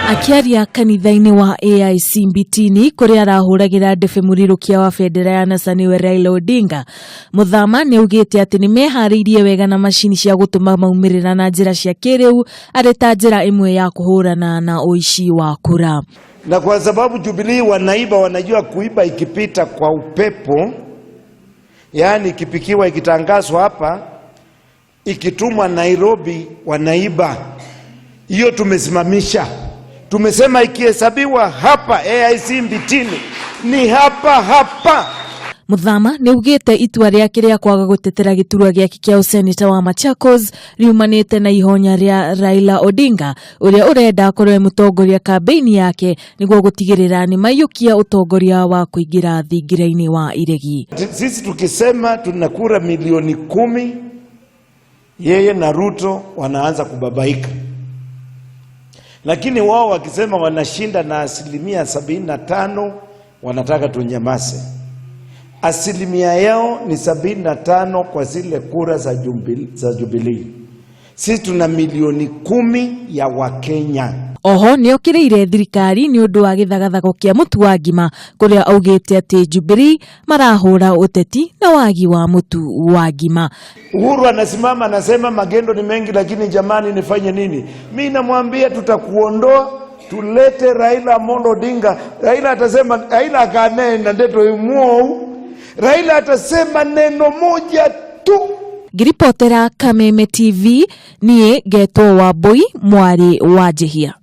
Akiaria kanitha-ini wa AIC Mbitini kuria arahuragira ndebe murirukia wa bendera ya NASA niwe Raila Odinga, Muthama niugite ati ni mehariirie wega na mashini cia gutuma maumirira na njira cia kiriu ari ta njira imwe ya kuhurana na uici wa kura. Na kwa sababu Jubilee wanaiba, wanajua kuiba ikipita kwa upepo, yani ikipikiwa ikitangazwa hapa ikitumwa Nairobi wanaiba. Hiyo tumesimamisha. Tumesema ikihesabiwa hapa AIC Mbitini ni hapa. Muthama niugite itua riake ria kwaga gutetera giturwa giake kia useneta wa Machakos riumanite na ihonya ria Raila Odinga uria urenda akorwe mutongoria kampeni yake niguo gutigirira ni mayukia utongoria wa kuingira thingiraini wa iregi. Sisi tukisema tunakura milioni 10, yeye na Ruto wanaanza kubabaika. Lakini wao wakisema wanashinda na 75%, wanataka tunyamaze. Asilimia yao ni 75 kwa zile kura za Jubilee. Sisi tuna milioni 10 ya Wakenya. Oho ni okiriire thirikari ni undu wa githagathago kia mutu wa ngima kuria augite ati Jubilee marahura uteti na wagi wa mutu wa ngima. Uhuru anasimama anasema magendo ni mengi, lakini jamani nifanye nini? Mimi namwambia tutakuondoa, tulete Raila Amolo Odinga. Raila atasema, Raila akanena ndeto imuo, Raila atasema neno moja tu. Giripotera Kameme TV nie Geto Wambui mwari wa Jehia.